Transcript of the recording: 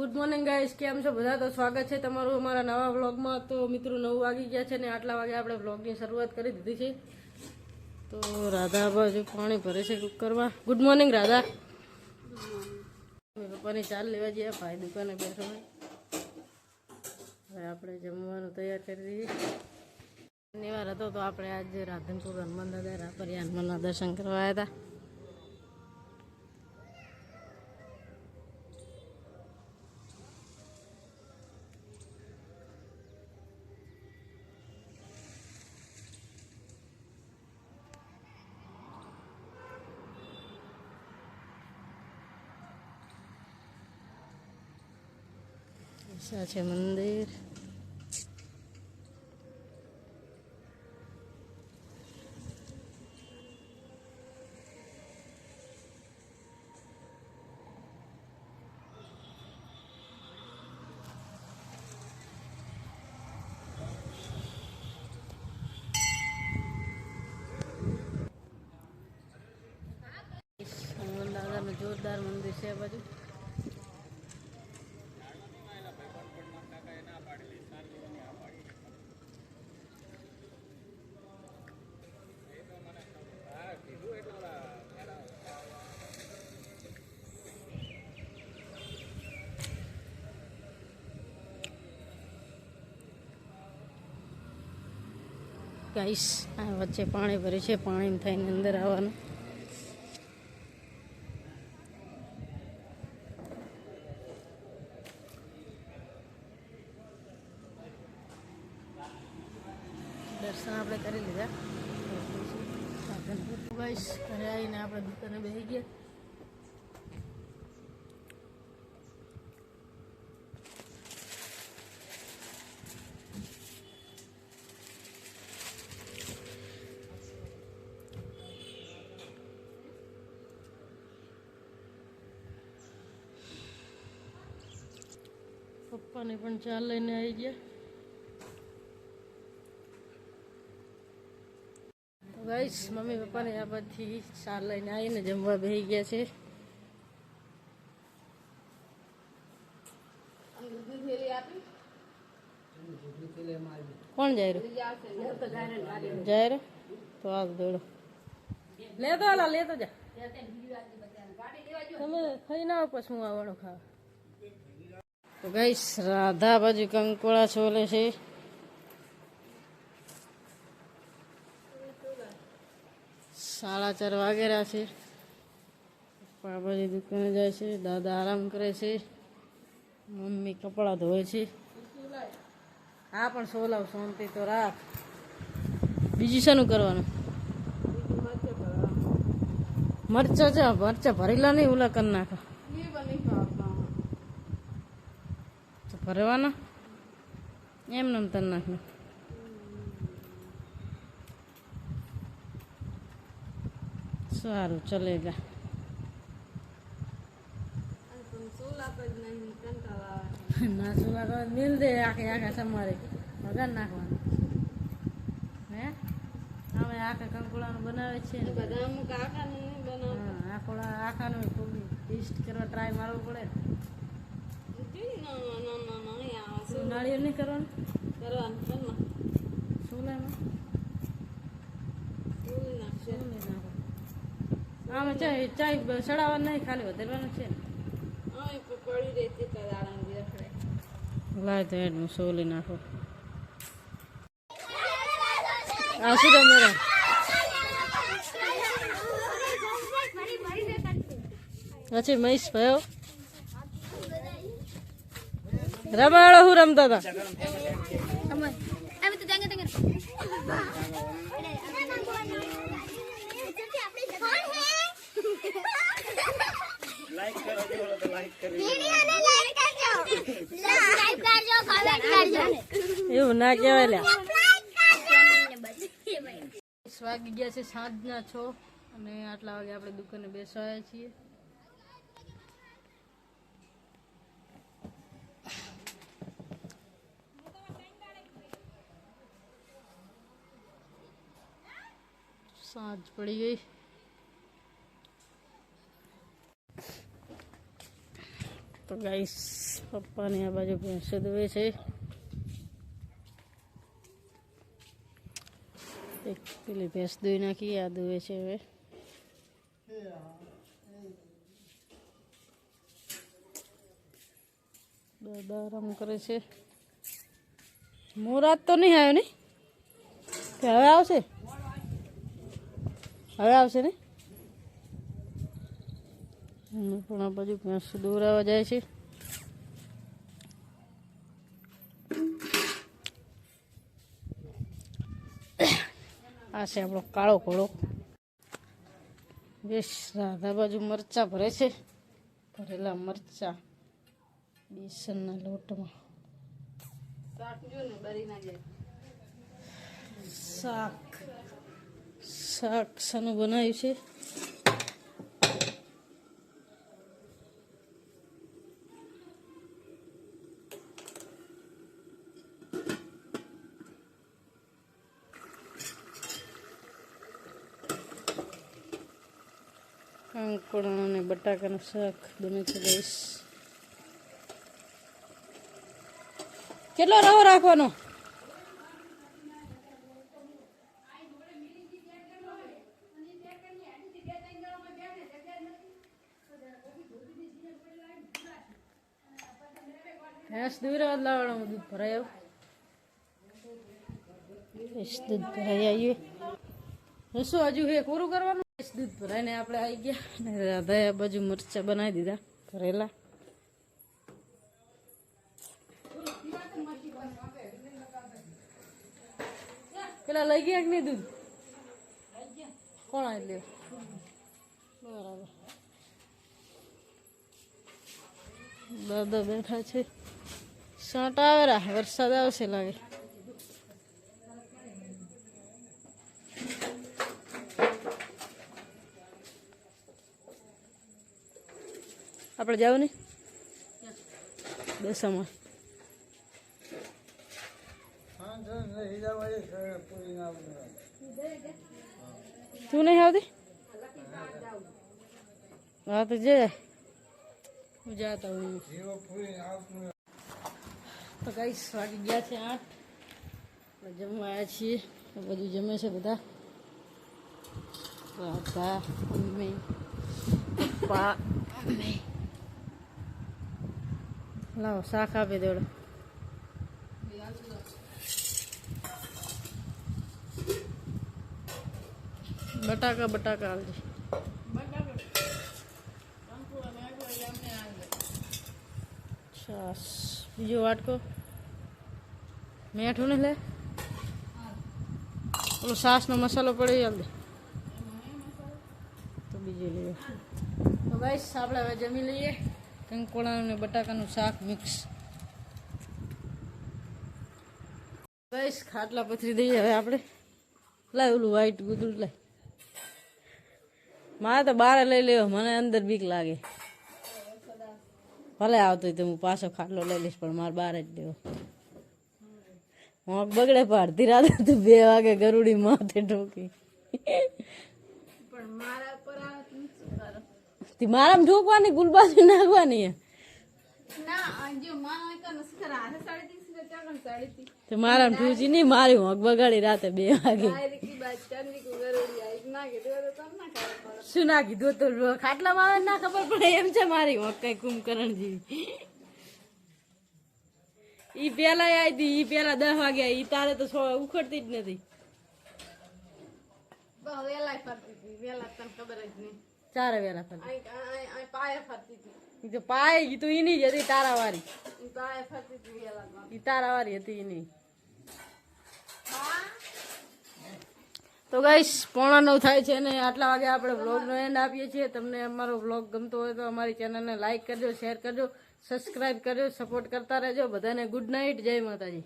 Good morning guys, કેમ છો બધા? તો સ્વાગત છે તમારું અમારા નવા વ્લોગમાં. તો મિત્રો 9 વાગી ગયા છે ને આટલા વાગે આપણે વ્લોગની શરૂઆત કરી દીધી છે. તો રાધા બાજુ પાણી ભરે છે કુકરમાં. Good morning Radha. પપ્પાની ચાલ લેવા જઈએ, ભાઈ દુકાને બેઠો હોય. હવે આપણે જમવાનું તૈયાર કરી દઈએ. શનિવાર હતો તો આપણે આજે રાધનપુર હનુમાન દાદા રાપરિયા હનુમાનના દર્શન કરવા આવ્યા હતા. આ છે મંદિર. હનુમાન દાદાનું જોરદાર મંદિર છે આ બાજુ. ગાઈસ, આ વચ્ચે પાણી ભર્યું છે, પાણીમાં થઈને અંદર આવવાનું. દર્શન આપણે કરી લીધા. ગાઈસ, ઘરે આવીને આપણે દુકાને બેસી ગયા. પપ્પાને પણ ચા લઈને આવી ગયા. તો ગાઈસ, મમ્મી પપ્પાને આ બાજુથી ચા લઈને આવીને જમવા બેસી ગયા છે. કોણ જાય રહ્યું? જાય રહ્યો તો આ દોડો લેતો હાલા, લેતો જા. તમે ખાઈ ના આવો પછી હું આવવાનું ખાવા. તો ગાઈસ, રાધા બાજુ કંકોળા છોલે છે. સાડા 4 વાગેરા છે. પપ્પા બાજુ દુકાને જાય છે, દાદા આરામ કરે છે, મમ્મી કપડાં ધોવે છે. હા પણ સોલાવ શાંતિ તો રાખ. બીજું શાનું કરવાનું? મરચા છે, મરચા ભરેલા નહીં, ઓલા કરી નાખો. ભરવાના એમ નમ તર નાખ. સારું ચલેગા. ના સોલા મિલ દે આખે આખા સમારે વગર નાખવાનું. હે અમે આખા કંકોડાનું બનાવે છે ને બધા. અમુક આખાનું નહીં બનાવતા. આખોડા આખાનું થોડું ટેસ્ટ કરવા ટ્રાય મારવો પડે. નાળિયેર નહીં કરવાનું? કરવાનું સોલામાં આમાં ચાય ચડાવવાનું નહીં, ખાલી વધારવાનું છે. લાય તો એડનું સોલી નાખો. આ શું તમારે પછી મહેશ ભાઈ રમાડો હું રમતા હતા. એવું ના કહેવાય લે. વાગી ગયા છે સાંજના 6 અને આટલા વાગે આપણે દુકાને બેસવાયા છીએ. સાંજ પડી ગઈ. તો ગાઈસ પપ્પાની આ બાજુ ભેંસો દોવે છે. એક પેલી ભેંસ દોઈ નાખી, આ દોવે છે હવે. દાદા આરામ કરે છે. મોરાત તો નહીં આવ્યો ને, કે હવે આવશે? હવે આવશે ને. પણ આ બાજુ ભેંસ દોરાવા જાય છે. આ છે આપણો કાળો ઘોડો. બેસ રાધા બાજુ મરચા ભરે છે, ભરેલા મરચા બેસનના લોટમાં. શાક શાનું બનાવ્યું છે? કાંકણા અને બટાકાનું શાક બને છે ગાઈસ. કેટલો રવો રાખવાનો? ભેંસ દૂરા લાવવાનું દૂધ ભરાય આવું. દૂધ ભરાઈ આવીએ. શું હજુ હે પૂરું કરવાનું? દૂધ ભરાઈને આપણે આવી ગયા ને રાધાએ આ બાજુ મરચા બનાવી દીધા ભરેલા. પેલા લઈ ગયા કે નહીં દૂધ? કોણ આવી લે? બરાબર. દાદા બેઠા છે. સાંટા આવેલા, વરસાદ આવશે લાગે. આપણે જાવ ને દશામાં. તું નહીં આવતી? હા તો જે હું જાતા હું. તો ગાઈસ વાગી ગયા છે 8. જમવા આવ્યા છીએ. બધું જમે છે બધા. રાધા, મમ્મી, પપ્પા. લાવો શાક આપી દેવડો. બટાકા આવજે. છાસ બીજો વાટકો. મેઠું ને લે ઓલો છાસનો મસાલો પડી આવજે તો બીજું લઈએ. તો ગાઈસ આપણે હવે જમી લઈએ. કંકોડાનું ને બટાકાનું શાક મિક્સ. ગાઈસ ખાટલા પથરી દઈએ હવે આપણે. લાય ઓલું વ્હાઈટ ગુદડું લાય. મારે તો બહાર લઈ લેવો, મને અંદર બીક લાગે. ભલે આવતો હોય તો હું પાછો ખાટલો લઈ લઈશ, પણ મારે બહાર જ લેવો. હોંક બગડે પણ અડધી રાતે તું 2 વાગે ગરુડી માથે ઠોકી. મારામાં ઠોકવાની, ગુલબાજી નાખવાની. મારામાં ઠૂચી નહીં, મારી હોંક બગાડી રાતે 2 વાગે. શું ના કીધું તો ખાટલામાં આવે ના ખબર પડે એમ છે. મારી હોંક કઈ કુંભકરણ જેવી. ઈ પેલા આવી હતી, ઈ પેલા 10 વાગ્યા. ઈ તારે તો ઉખડતી જ નથી. ચારે વેલા ફરતી. ઈ તો પાય ઈ તો ઈ ની જ હતી તારા વાળી. ઈ તારા વાળી હતી ઈ ની. તો ગાઈસ 8:45 થાય છે ને આટલા વાગે આપણે વ્લોગનો એન્ડ આપીએ છીએ. તમને અમારો વ્લોગ ગમતો હોય તો અમારી ચેનલને લાઈક કરજો, શેર કરજો, સબસ્ક્રાઈબ કરજો, સપોર્ટ કરતા રહેજો. બધાને ગુડ નાઇટ, જય માતાજી.